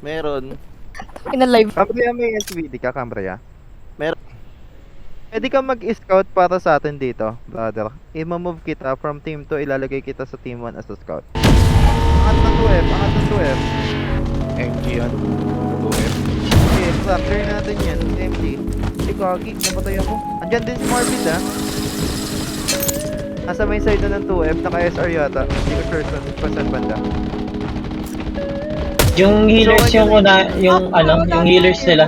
Meron. In-live. Cambria, may SVD ka, Cambria? Meron. Pwede ka mag-scout para sa atin dito, brother. I-move kita from team 2, ilalagay kita sa team 1 as a scout. Angat ng 2F, angat ng 2F. MG ano? 2F. Okay, fracture natin yan, MG. Si Kagi, napatay ako. Andyan din si Morbid ah. Nasa may side na ng 2F, naka-SR yata. Hindi ko sure kung saan banda. Yung healers yung healers nila.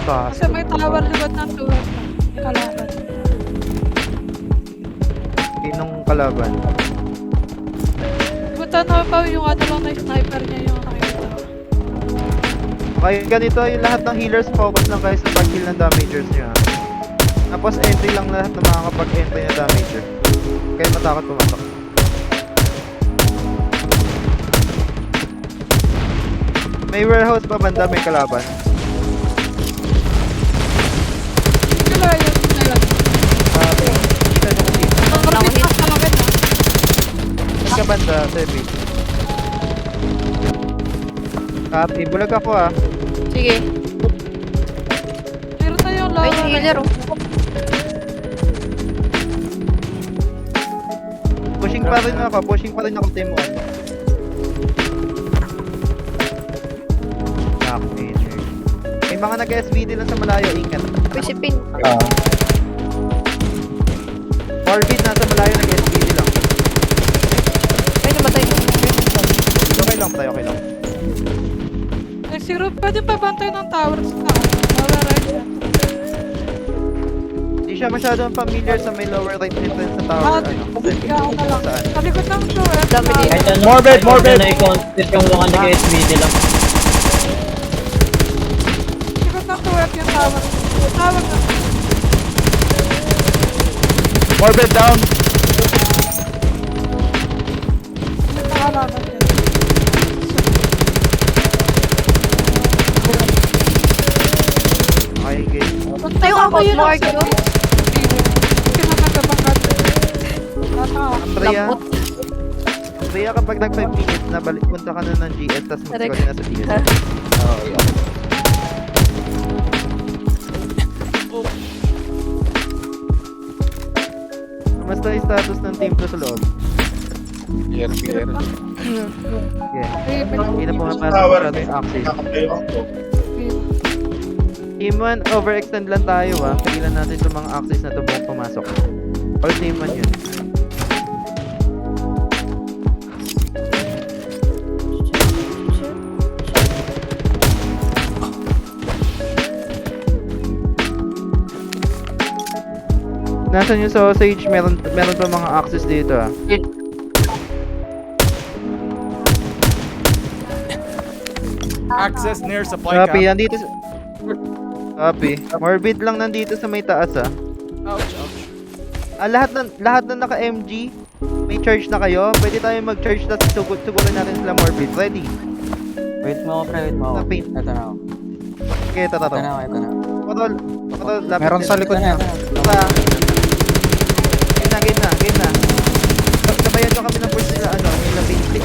Kasi may tower libot ng tuwag na. Kalaban. Sinong kalaban? Buta na pa yung ano lang na sniper niya yung nakikita. Okay, ganito yung lahat ng healers focus lang kayo sa pag-heal ng damagers nyo. Tapos entry lang lahat ng makakapag-entry na damager. Kaya matakot pumasok. May warehouse pa banda, may kalaban. Kala yun na yun. Kita nyo kasi. Ang kapit na sa akin ha. Saan ka banda, Sebi? Copy, bulag ako ah. Sige. Meron na yung Ay, lawa. healer oh. Pushing pa rin ako team 1. May mga nag-SVD lang sa malayo, ingat. Uy, si Pin. Orbit nasa malayo nag-SVD lang. Ay, namatay. Okay lang tayo, okay lang. Eh, si Rob, pwede pa bantay ng towers na. Tower right yan. Hindi siya masyadong familiar sa may lower right entrance sa tower. Ah, Ano? kaya ako na lang. Saan? Sa likod ng tuwag. Dami din. Kahit ano, Morbid, morbid! na i-contest yung mga nag-SVD lang. Likod ng tuwag yung tower. Tower na. Morbid down! May nakalaban dyan. Okay, game. Tayo ka, Ako yun mo ang argue doon. Kinakagabakan. Tatawa. Andrea, Lambot. Andrea, kapag nag 5 minutes na balik, punta ka na ng GS, tapos mag-score na sa GS. Oo, yeah. Kamusta yung status ng team 2 sa loob? Clear, clear. Yeah. Hindi na pumapasok masyado yung access. Team 1, overextend lang tayo ah. Pigilan natin itong mga access na ito buong pumasok. All team 1 yun. Nasaan yung sausage? Meron pa mga access dito ah. Access near supply Copy, camp. nandito sa... Copy. Morbid lang nandito sa may taas ah. Ouch, ouch. Lahat na naka-MG, may charge na kayo. Pwede tayo mag-charge na sugurin natin sila Morbid. Ready? Wait mo ako, pre. Wait mo ako. Napin. Ito na ako. Okay, ito. Ito na ako, ito na. Patol, lapit Meron din. sa likod Ito niya. na. Game na. Sabayan nyo kami ng push nila, nila basic.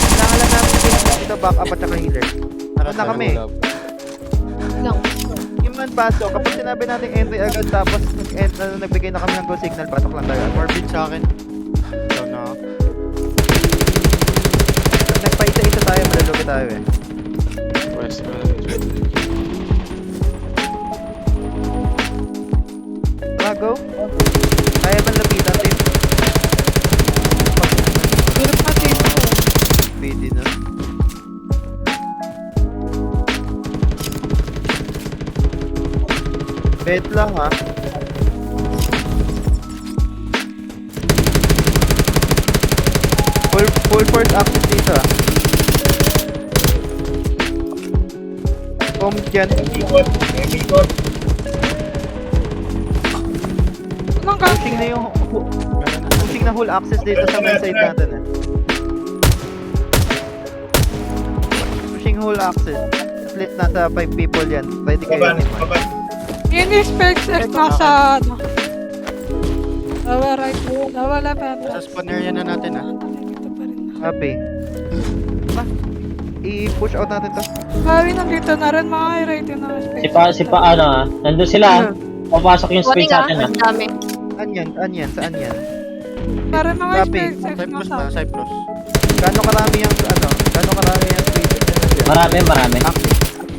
Kailangan lang namin basic dito, back up at saka healer. Nakot na kami. Lang. Yung man pasok, kapag sinabi natin entry agad tapos nagbigay na kami ng go signal, pasok lang tayo. Morbid sa akin. Down na ako. Pag nagpa-isa-isa tayo, malalugi tayo eh. West, Tara, go. Kaya ba lapitan, team? Hirap na team ko. PD na. Bet lang ha. Full force access dito ah. Dyan. Anong ka? Pushing na yung... Pushing na whole access dito sa main side natin eh. Pushing whole access. Split na sa 5 people yan. Pwede kayo naman. Yun yung SpaceX nasa ano. Dawa right. Dawa left hand. Sa spawn area na natin ah. Dito pa rin. Copy. I-push out natin to. Bawi nandito na rin mga i-right yun na space. Si pa ano ah. Nandun sila. Papasok yung Warning space natin ah. ang dami. Saan yan? Saan yan? Meron mga Copy. space na Cyprus sa. na, Cyprus. Gano'ng karami yung spaces na nandiyan? Marami.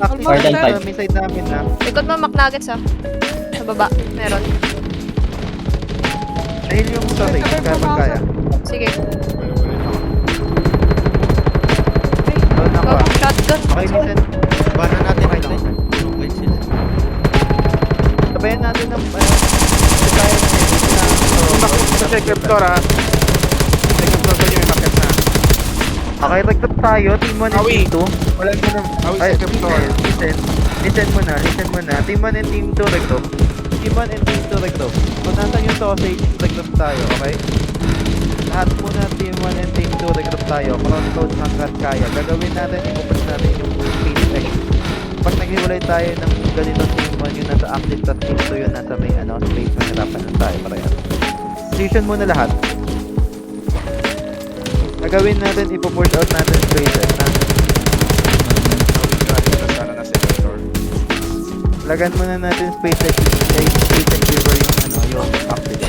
Active More than sa five. may side namin na. Likod mo, McNuggets ah. Sa baba, meron. Dahil yung sorry, kaya magkaya. Sige. Doon ako Go, ah. shotgun. Okay, listen. Bana natin. Okay lang. Wait sila. Sabayan natin ng tayo na Sa second floor ha. Second floor doon yung may market na. okay, recruit tayo, team 1 and Awi. team 2. Wala mo na. Awi, Ay, second floor. listen mo na. Team 1 and team 2 recruit. Team 1 and team 2 recruit. Kung nasan yung sausage, recruit tayo, okay? Lahat muna team 1 and team 2 recruit tayo. Crossroads hanggat kaya. Gagawin natin, ipupas natin yung SpaceX. Pag naghiwalay tayo ng ganito team 1 yung nasa active at team 2 yung nasa may space, mahirapan na tayo para yan. Decision muna lahat. Gagawin natin, ipupush out natin SpaceX na. Sana na second floor. Lagan muna natin SpaceX river yung active.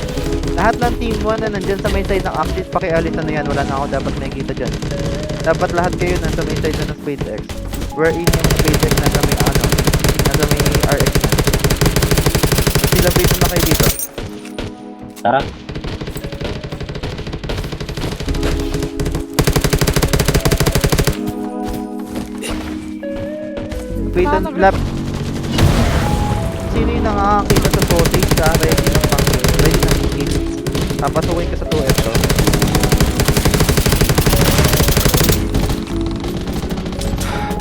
Lahat ng team 1 na nandyan sa may side ng active, pakialisan na yan. Wala na ako dapat makikita dyan. Dapat lahat kayo nasa may side na ng SpaceX. Wherein yung SpaceX nasa may nasa may RX na. Sila dito na kayo dito. Tara. Wait and lap. Sino yung nakakakita sa sausage ka? Ready ng kill. Papasukin ka sa 2F to.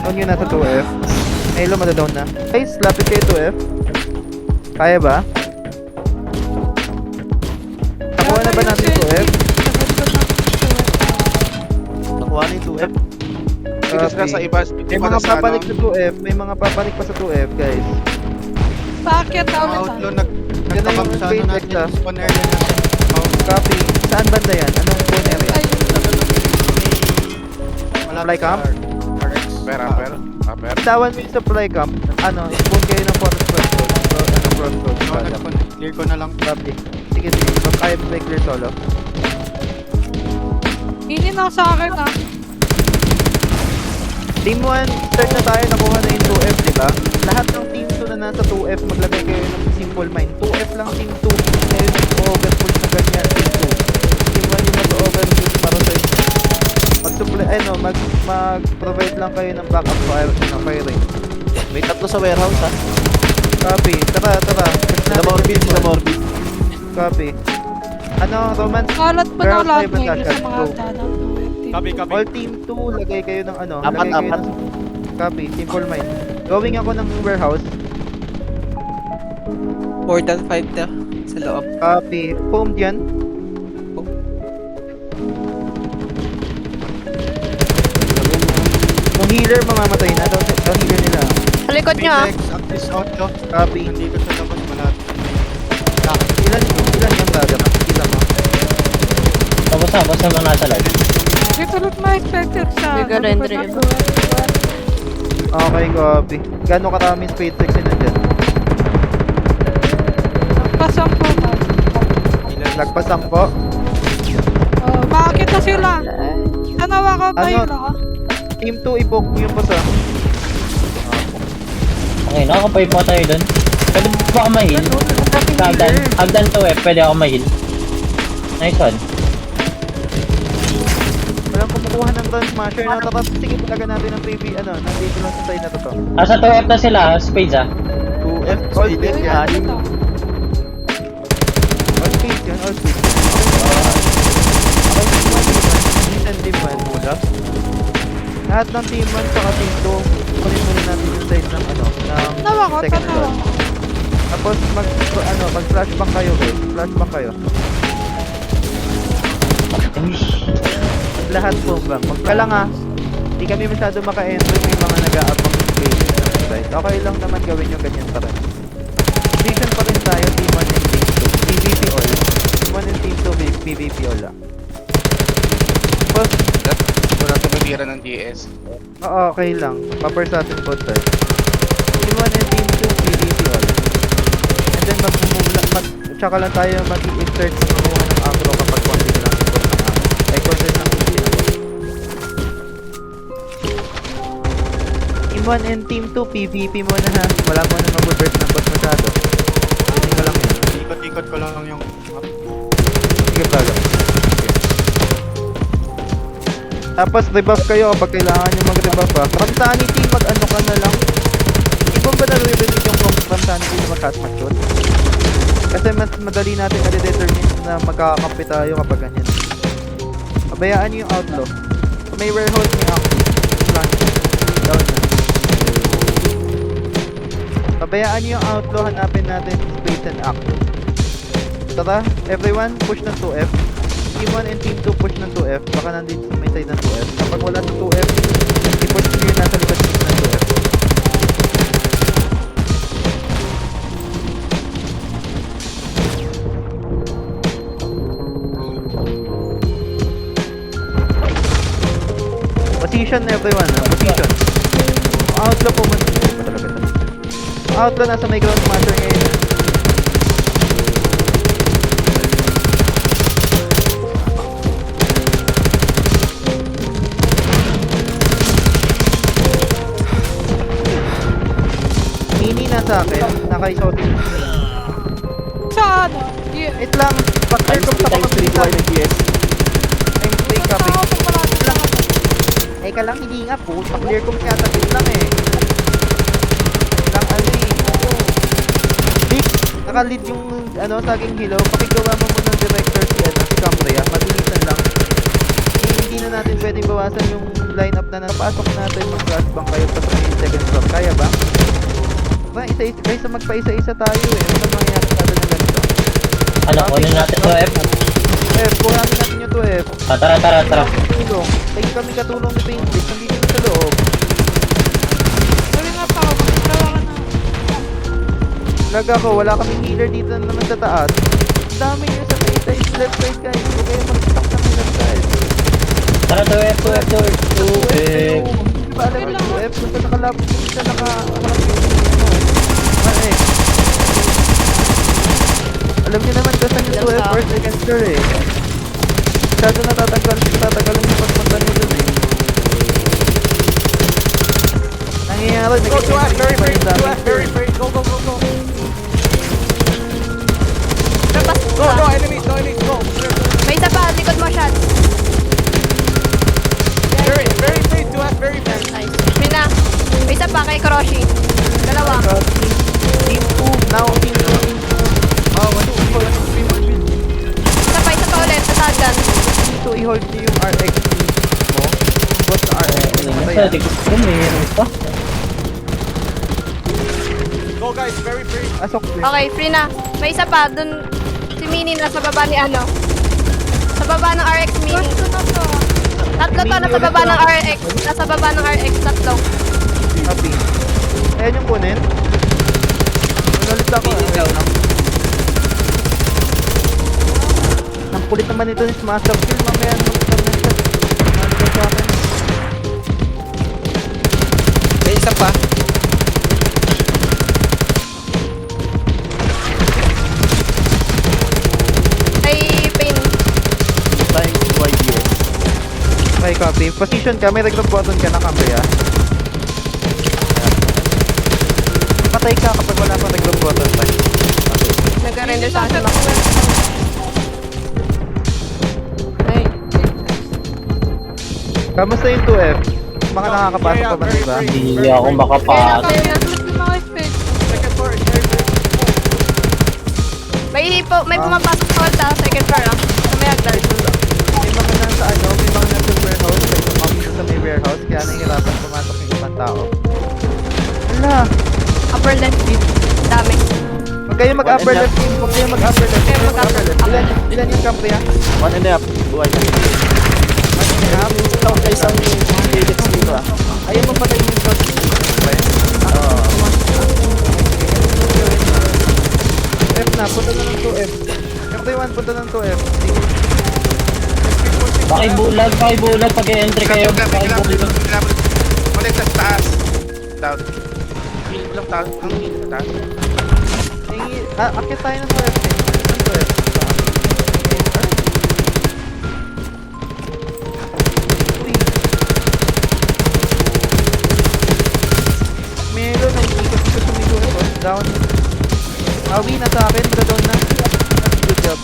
Down yun nasa 2F. Halo, madadown na. Guys, lapit kayo 2F. Kaya ba? Nakuha na ba natin 2F? Nakuha na yung 2F. Dito sila sa iba. May mga papalik sa 2F. May mga papalik pa sa 2F, guys. Paakyat na Mga ulit outlaw ah. nagtabang yung sa SpaceX, natin. ah. Spawn area natin. Copy. Saan banda yan? Anong phone area? Ay, Malapit camp? sa RX. Pera. Tawan mo yung supply camp. Spawn kayo ng forest crossroads. Crossroads. Ako nag-spawn. Clear ko na lang. Copy. Sige. Pag kaya mo may clear solo. Inin ako sa akin ah. Team 1, start na tayo. Nakuha na yung 2F, di ba? Lahat ng team 2 na nasa 2F, maglagay kayo ng simple mine. 2F lang team 2. Ngayon yung overpush na ganyan, team 2. Team 1 yung mag-overpush para sa inyo. Mag-supply, mag-provide lang kayo ng backup fire, firing. May tatlo sa warehouse ha. Copy. Tara. Sila Morbid. Copy. Romance? Kalat pa Girls, ng lahat may ngayon sa batas, mga go. tanong. All team 2, lagay kayo ng Apat. Copy, simple mine. Going ako ng warehouse. More than 5 na sa loob. Copy. Foam dyan. Yung healer mamamatay na. Daw healer nila. Sa likod nyo ah. SpaceX, active outlaw. Copy. Nandito sa labas malapit. Ilan yung brother? Nakikita mo. Tapos na nasa live. Dito ulit may specter sa. Bigger render yun. Okay, copy. Gano'ng karaming SpaceX yun nandyan? Pasang po ba? Lagpasan po. Oh, makakita sila. Tanawa ko ba Ano? yun ako? Team 2, ipoke nyo yung pasa. Okay, nakakapay pa tayo dun. Pwede ba ako ma-heal? Hagdan to pwede ako ma-heal. Nice one. Walang kumukuha ng ground smasher. Natapos, sige talaga natin ng PV, nandito lang sa side na to. Sa 2F na sila, spades ah. 2F, all speed Ay, yan. dito. All speed yan, all speed. Okay, team 1. Lahat ng team 1 saka team 2, kunin muna natin yung side ng Tanawa ko, second tanawa floor. ko. Tapos mag-flashbang kayo guys. Flashbang kayo. Lahat bumbang. Magka lang ah. Hindi kami masyado maka-entry. May mga nag-a-abang space sa side. Okay lang naman gawin yung ganyan pa rin. Vision pa rin tayo. Team 1 and Team 2. PvP all. Team 1 and tira ng GS. Oo, okay lang. Paper sa atin both sides. Team 1 and Team 2, PvP all. And then mag-move lang, tsaka lang tayo mag-insert ng kumuha ng agro kapag konti lang yung ng agro. Ay, konti lang yung Team 1 and Team 2, PvP muna ha. Wala mo na mag-burst ng boss masyado. Hindi ko lang yun. Ikot-ikot ko lang yung map. Sige, Praga. Tapos rebuff kayo kapag kailangan nyo mag-rebuff ha. From sanity, mag-ano ka na lang. Ibang ba na-rebuff yung from sanity na mag-hazmat shot? Kasi mas madali natin na-determine na magkakampi tayo kapag ganyan. Pabayaan nyo yung outlaw. Kung may warehouse, may active. Flank. Down na. Pabayaan nyo yung outlaw, hanapin natin space and active. Tara, everyone, push ng 2F. Team 1 and Team 2 push ng 2F. Baka nandito sa may side ng 2F. Kapag wala sa 2F, i-push nyo yung nasa likod ng 2F. Position everyone, position. Outlaw po man. Hindi pa talaga ito. Outlaw nasa may ground master ngayon. Mini nasa akin, naka-isotic. Sa ano? Yeah. Wait lang, pa-clear ko sa pagkakalitan. I'm free copy. Ka lang, hindi nga po. Pa-clear ko kaya tapit lang eh. Lang ano eh. Big, naka-lead yung ano, saging hilaw. Pakigawa mo muna ng director si ano, si Cambria. Mabilisan lang. Hindi na natin pwedeng bawasan yung lineup na napasok natin. Mag-flashbang kayo pa sa may second floor. Kaya ba? Ba, isa-isa, kaysa magpa-isa-isa tayo eh. Ano mangyayari natin na ganito? Ano, kunin natin to F. F, kuhanin natin yung 2F. Tara. Tulong. Tayo kami katulong ni Painflix. Nandito na sa loob. Sabi nga pa ako, magkakawa ka na. Lag ako, wala kaming healer dito naman sa taas. Ang dami nyo sa right side, left side guys. Huwag kayo mag-stack na may left side. Tara, 2F. Di ba alam yung 2F? Basta nakalapit yung isa nakaharap yung ano eh. Alam nyo naman kasi yung 2F first against her eh. Masyado natatagal yung pagpunta nyo dun eh. Nangyayari, Go to us, very free, to us, very free. Go. Labas Go, ka. enemies, go. May isa pa, likod mo, shot. Very free, to us, very free. Nice. Mina, may isa pa kay Kroshi. Dalawa. Team 2, now team 2. Isa pa ulit, tatagan. So, i-hold nyo yung RX mo. Boss na RX. Sa likod ko, mayroon pa. Go guys, very free. Asok din. Okay, free na. May isa pa, dun si Mini nasa baba ni ano. Sa baba ng RX Mini. Tatlo to, nasa baba ng RX. Nasa baba ng RX, tatlo. Happy. Ayan yung kunin. Ulit ako. Ang kulit naman ito ni Master Kill. Mamaya mag-comment sa akin. May isa pa. Ay, pain. Tayong YDS. Okay, copy. Position ka. May recruit button ka na Cambria. Patay ka kapag wala pang recruit button. Nag-render sa akin ako. Ay. Kamusta yung 2F? Mga nakakapasok pa ba very diba? free. Hindi ako makapasok. Kaya yung mga space. Second floor, very free. May pumapasok sa wall sa second floor ah. Sa may hagdan. May mga nasa ano, may mga nasa warehouse. May kami sa may warehouse. Kaya nahihirapan pumasok yung ibang tao. Wala. Upper left. Dami. Huwag kayo mag-upper left team. Huwag kayo mag-upper left. Kayo mag-upper left. Ilan yung Cambria? 1.5. Buhay na. Ito guys ang units dito ah. Ayaw mo pala yung shot. F na, punta na ng 2F. Everyone, punta ng 2F. Pakibulag pag i-entry kayo. Pakibulag. Ulit sa taas. Down. Heal lang taas. Ang heal sa taas. Akit tayo ng 12. Ng 12. Uy. Meron na ikot-ikot sumigo ito. Down. Awi na sa akin. Down na. Good job.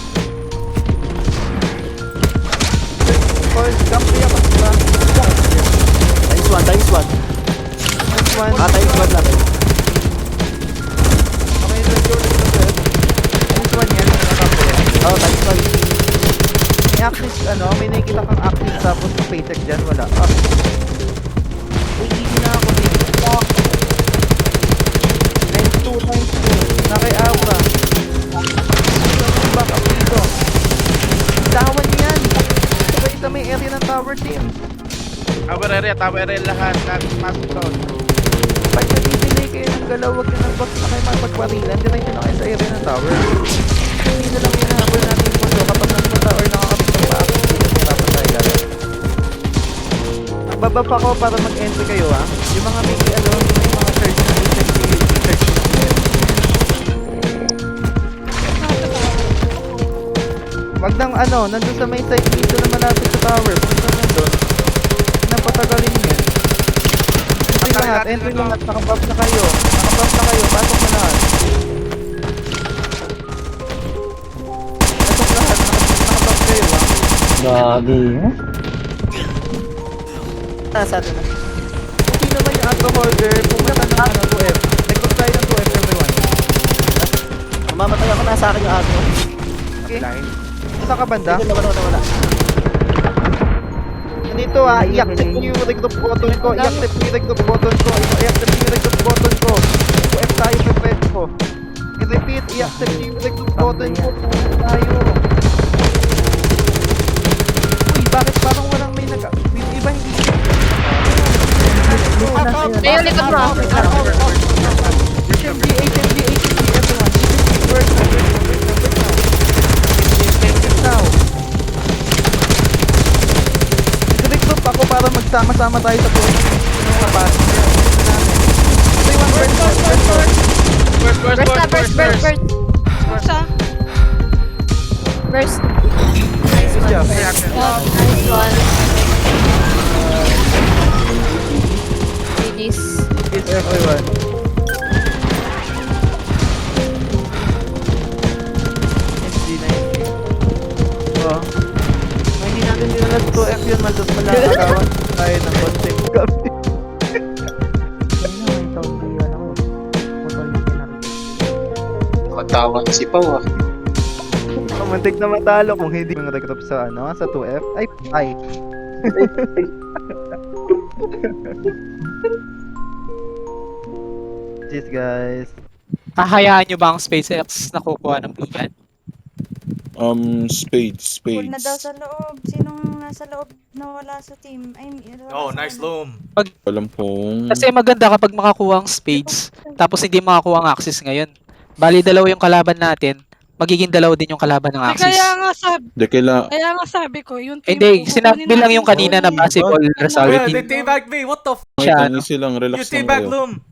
First, kampi ako sa Times 1, times 1. Times 1. Times 1 lang. Okay, let's go. Times 1 yan. Oo, times 1. May axis, may nakikita kang axis tapos may paycheck dyan, wala. Uy, hindi na ako dito. Times 2, times 2. Naki-aura. Back up dito. Tawan yan. Sabay sa may area ng tower team. Tower area lahat. Pasok doon. Pag nag-delay kayo ng galaw, huwag nyo ng box na kayo mapagparilan. Diretso na kayo sa area ng tower. Hindi na lang hinahabol natin yung mundo kapag nagpunta or nakakabit ng pa-axis dito. Hirapan tayo gano'n. Babab ako para mag-entry kayo ha. Yung mga may mga search na i-search wag nang nandun sa may side dito na malapit sa tower. Punta nandun. Napatagalin yan. Entry lahat. Nakabuff na kayo. Pasok na lahat. Nakabuff kayo ha. Gagi. Sa atin na. Hindi naman yung auto holder. Pumunta ka ng 2F. Nag-book tayo ng 2F everyone. Mamatay ako, nasa akin yung ato. Okay. Saan ka banda? Hindi, wala. Nandito ha, i-accept nyo yung regroup button ko. I-accept nyo yung regroup button ko. I-accept nyo yung regroup button ko. 2F tayo sa friend ko. I-repeat, i-accept nyo yung regroup button ko. Pumunta tayo. Uy, bakit parang walang may nag... Yung iba hindi... Ayun, likod mo. HMG, everyone. Wait now. Nag-regroup ako para magsama-sama tayo sa buhay ng kapasok namin. Burst. Sa? Burst. Good job. Nice one. GG's. Peace everyone. Oh. Hindi natin dinalag 2F yun, maldos malakagawan tayo ng contact kami. Matawag si Pau ah. Mantig na matalo kung hindi yung regroup sa sa 2F. Ay. Cheers guys. Hahayaan nyo ba ang SpaceX na kukuha ng blue van? Spades. Full na daw sa loob. Sinong nasa loob na wala sa team? Ay, wala sa Nice ano. loom. Alam kong... Kasi maganda kapag makakuha ang spades, tapos hindi makakuha ang axis ngayon. Bali, dalawa yung kalaban natin, magiging dalawa din yung kalaban ng axis. Kaya nga sabi ko, yung team Hindi, ko, sinabi kukunin lang yung natin. kanina na possible result. Yeah, they teabag me. What the f***? May Siya, tangi silang relax You lang teabag kayo. loom.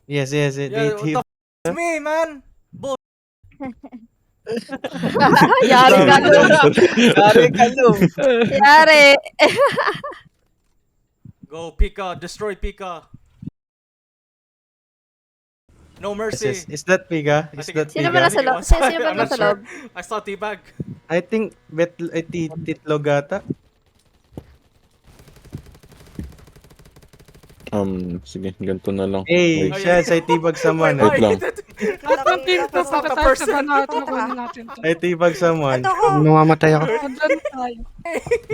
Yes. Yeah, what the f*** me, man? Yari ka Lum. Yari. Go, Pika. Destroy Pika. No mercy. Is that Piga? I think Sino ba nasa loob? Sino ba I'm not nasa sure. loob? I saw teabag. I think Titlog ata. Sige, ganito na lang. Hey, Wait. siya sa Tibag someone. Wait lang. At ang team ko, That's not the pagkatapos person. na natin, kukunin natin to. Ay Tibag someone. Ito ko. Namamatay ako. Andun tayo.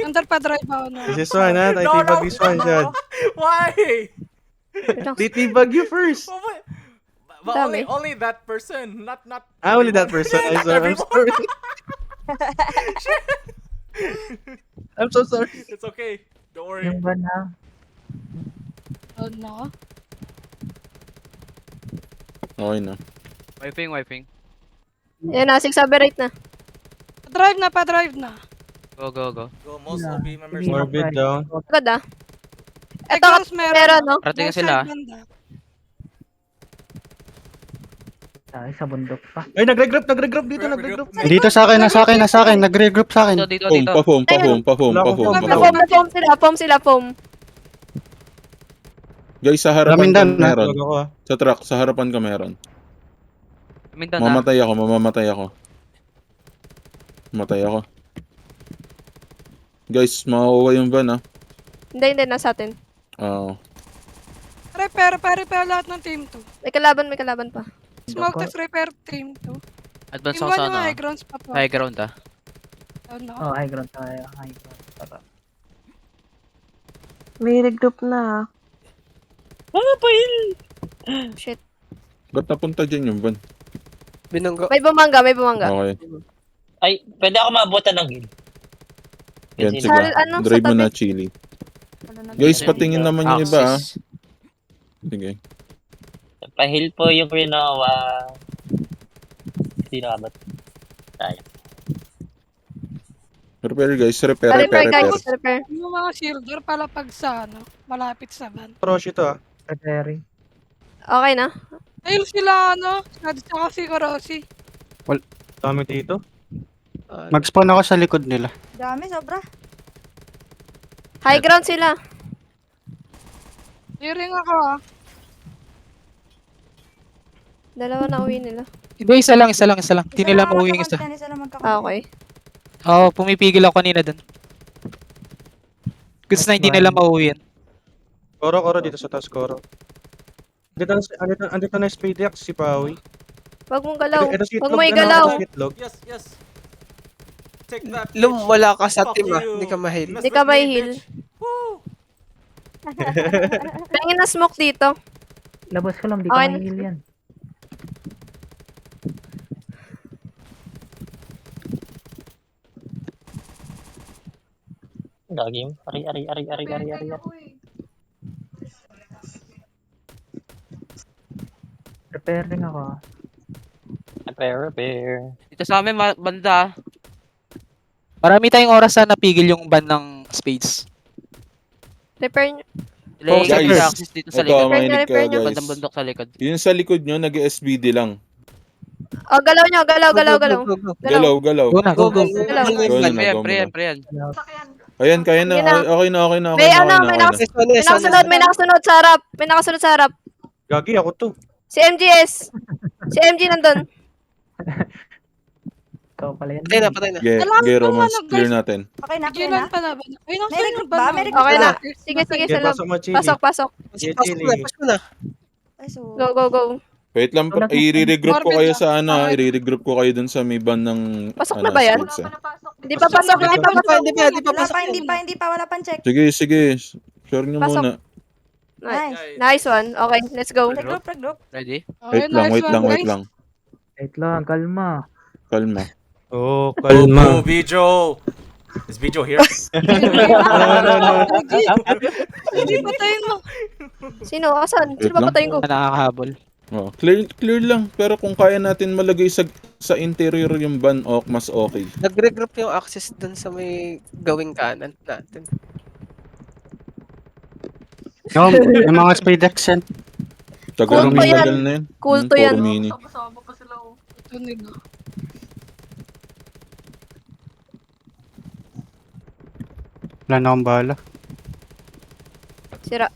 Under pa drive ako na. This is one ha. Ay Tibag is one siya. Why? Titibag you first. Oh, but Dami. only that person, not. Only that person. I'm sorry. I'm so sorry. It's okay. Don't worry. Oh no. Okay na. Wiping. Yan na, 6 aberrate na. Pa-drive na. Go, go, go. Go, most OP members. Morbid down. Agad ah. High Ito, grounds meron. meron, no? Parating na Left sila. side banda. Ay, nagre-group dito, nagre-group. Dito sa akin, nagre-group sa Dito, dito, Foam, dito. pa-foam, pa-foam, pa-foam, Wala pa-foam, akong pa-foam. Foam sila, foam. Guys, sa harapan ka meron. Ako ah. Sa truck, sa harapan ka meron. Mindan na. Mamamatay ako. Mamatay ako. Guys, makukuha yung van ah. Hindi, nasa atin. Repair lahat ng team 2. May kalaban pa. Smoke test repair team 2. Advance Team ako 1 sa yung ano. high grounds pa po. High ground ah. Ano? high ground tayo. May regroup na. Shit. Ba't napunta dyan yung van? Binunggo. May bumangga. Okay. Ay, pwede ako maabutan ng gil. Yan, Yes, sige. Ano, Drive sa mo tabi? na, Chili. Guys, patingin naman yung iba ah. Sige. Pahil po yung Renoa. Hindi nakabat. Repair guys, repair. Repair. Yung mga shielder pala pag sa ano, malapit sa van. Crush ito ah. Okay na? Ayun sila ano, tsaka si Korosi. Dami dito. Mag-spawn ako sa likod nila. Dami, sobra. High ground sila. Hearing ako ah. Dalawa na uwi nila. Hindi, isa lang. Hindi nila mauwi yung isa. Isa lang magkakapit. Okay. Oo, pumipigil ako kanina dun. Goods na hindi nila mauwi yan. Koro dito sa taas, Koro. Andito na Spade X, si Pawi. Wag mong galaw. Ito si Wag Itlog, mo igalaw. Itlog. Yes. Take that. Wala ka sa Fuck team ah. you. Hindi ka mahil. Hindi ka may heal. Woo! Tingin na smoke dito. Labas ko lang, di Okay na. yan. Gagi mo. Ari. Repairing ako. Repair. Dito sa amin, banda. Marami tayong oras na napigil yung ban ng Spades. Repair nyo. Ilaying guys, kami sa access dito sa Ito, likod. makinig repair ka nyo. guys. Bandang bundok sa likod. Yun sa likod nyo, nag-SBD lang. Oh, galaw nyo. Galaw. Galaw. Go na, go. Galaw. Go na, go Pre muna. yan. Ayan, kaya na. Sige na. Okay na. May nakasunod. May nakasunod sa harap. Gagi, ako to. Si MGS. Si MG nandun. Ikaw pala yan. Patay na. Romance, clear natin. Okay na. Gilan pa na ba? Ay, nasa May regroup ba? ba? May regroup Okay na. ba? Sige, Okay, sa loob. pasok mo, Chili. Pasok. Push mo na. Ay, so. Go. Wait lang, i-regroup ko kayo sa ano, i-regroup ko kayo dun sa may ban ng Pasok na ba yan? Spades, ah. Hindi pa pasok. Hindi pa. Wala pang check. Sige. Sure nyo Pasok. muna. Nice one. Okay, let's go. Regroup. Ready? Wait lang. Wait lang, kalma. Kalma. Oh, kalma. Bijo. Is Bijo here? Hindi patayin mo. Sino? Asan? Sino Wait ba lang. patayin ko? Nakakahabol. Oh, clear lang. Pero kung kaya natin malagay sa interior yung ban, mas okay. Nag-regroup yung access dun sa may gawing kanan natin. Yung mga Spade X yan. Tagal Kulto yan. na yun. Kulto yan. 4 mini. Ito nila. Wala na akong bala. Sira.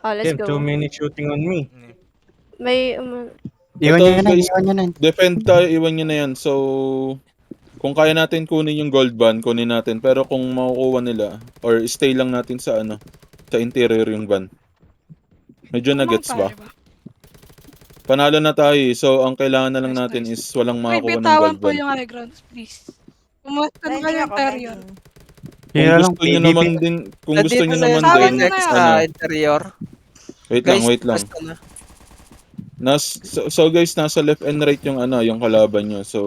Let's Damn, go. 2 minutes shooting on me. May, Iwan Ito, nyo na, guys, iwan nyo na. Defend tayo, iwan nyo na yan. So, kung kaya natin kunin yung gold ban, kunin natin. Pero kung makukuha nila, or stay lang natin sa sa interior yung ban. Medyo na-gets ba? Panalo na tayo eh. So, ang kailangan na lang natin is walang May makakuha ng bitawan gold po ban. yung high grounds, please. Kumusta na kayo interior? Kung gusto nyo naman din, kung gusto nyo naman Sabi din, na Next yan. interior. wait lang. basta na. So guys, nasa left and right yung yung kalaban nyo. So,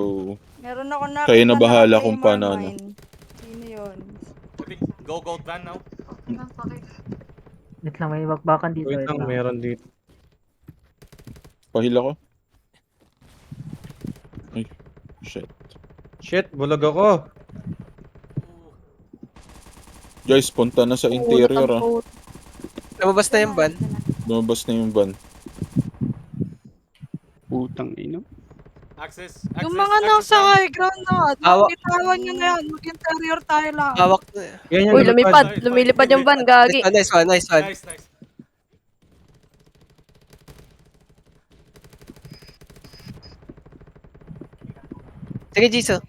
Meron ako na. kayo na bahala kung paano Sino yun? Go gold van now. Wait lang, may bakbakan dito. Wait lang, meron dito. Pahila ko. Shit. Shit, bulag ako. Guys, punta na sa interior ah. Lumabas na yung van. Lumabas na yung van. Putang ino. Yung mga nasa high ground na, Hawak. bitawan nyo na yan. Mag-interior tayo lang. Hawak na. Yan yan, Uy, lumipad. Lumilipad yung van, gagi. Nice one, nice one. Sige, Jisoo.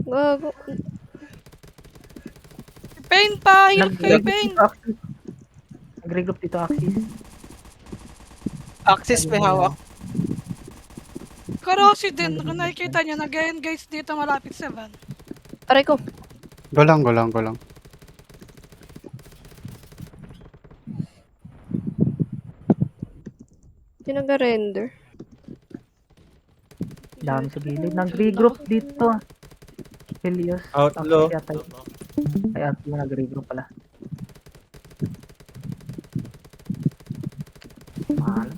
Gago. Pain pa, heal kay Pain. Nag-regroup dito, Axis. Axis may hawak. Karosi din, kung nakikita nyo, nag-engage dito malapit sa van. Aray ko. Go lang. Hindi nag-render. Dami sa gilid. Nag-regroup dito. Helios. Outlaw. Ay, Outlaw nag-regroup pala. Mahal.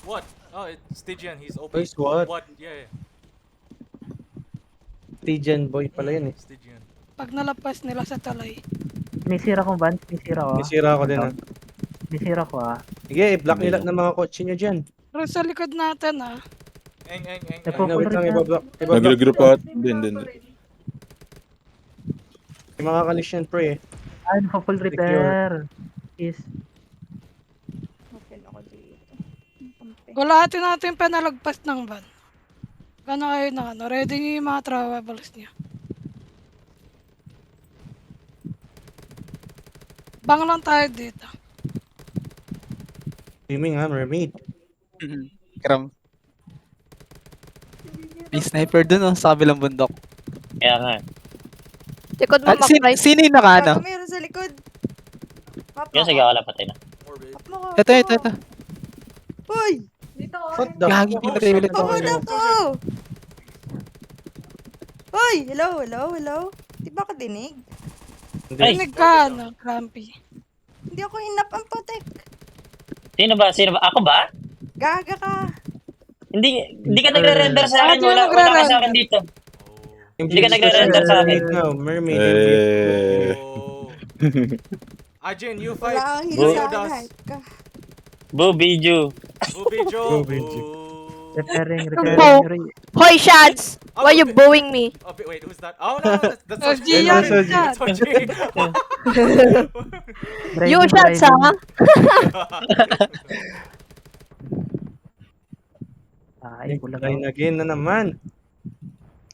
What? Oh, it's Stygian. He's open. Guys, what? What? Yeah. Tijan boy pala yun eh. Stygian. Pag nalapas nila sa talay. Sinisira kong van. Sinisira ko. Nisira ako din ah. Sinisira ko ah. Sige, i-block nila ng mga kotse nyo dyan. Pero sa likod natin ah. Eng. Wait lang, ibablock. Nag-regroup out. Din. May mga kalis yan, pre. Ay, full repair. Is. Open ako dito. Gulatin natin panalagpas ng van. Gano'n kayo na ano, ready nyo yung mga travels nyo. Bang lang tayo dito. Swimming ha, mermaid. Kram. May sniper dun oh, sa kabilang bundok. Kaya nga. Likod mo, Mac-Price. Sino yung nakaano? Gago, meron sa likod. Mapa Yan, sige, wala patay na. Map mo ko. Ito. Uy! Dito ako. What the Gagi, pinatay ulit ako. Tuhod ako! Uy! Hello? Di ba ka dinig? Ay! Rinig ka, ano, Crampy. Hindi ako inap ang putek. Sino ba? Ako ba? Gaga ka. Hindi ka nagre-render sa akin. Wala ka sa akin dito. Hindi ka nagre-render sa akin. Mermaid. Ajin, you fight. Wala kang Bro. hila sa akin. Hype ka. Boo, Biju. Bubijo. Repairing. Hoy, Shads! Why you booing me? Oh, wait, who's that? Oh no, that's Oh, Oji. Gian That's Oji. chat. That's Oji. You, Shads, ha? Ay, bulag Ay, ako. again na naman.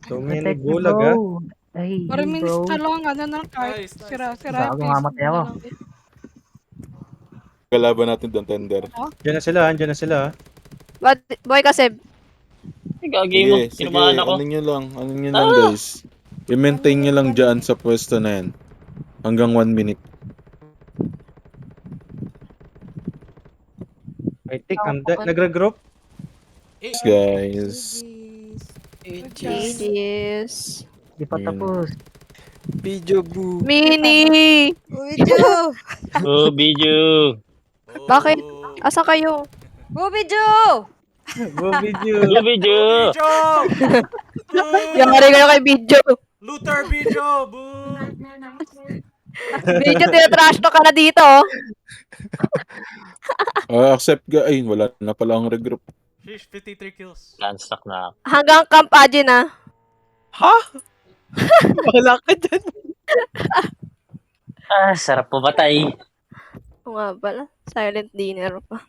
So many Protect me, bulag ha. bro. Ay, Para bro. minutes na lang, ano na, kahit Nice. sira-sira. Bago mamatay ako. Kalaban natin doon, tender. Diyan na sila. Boy kasi, Gagi mo. Sige, Kinumahan ako. ano nyo lang guys. I-maintain nyo lang dyan sa pwesto na yan. Hanggang 1 minute. I think nag-regroup. Yes, guys. GG's. Di pa Ayun. tapos. Video boo. Mini! Uy, Joe! Boo, Biju. Bakit? Asa kayo? Bobby Joe! Go video. Boo, Biju. Bijo. Yari kayo kay Bidjo. Luther Bijo. Boo. Bidjo, tinatrash to ka na dito. Accept ga. Ay, wala na pala ang regroup. Sheesh, 53 kills. Landstock na ako. Hanggang Camp Ajin, ha? Wala ka dyan. Sarap pumatay. Oo nga pala. Silent dinner pa.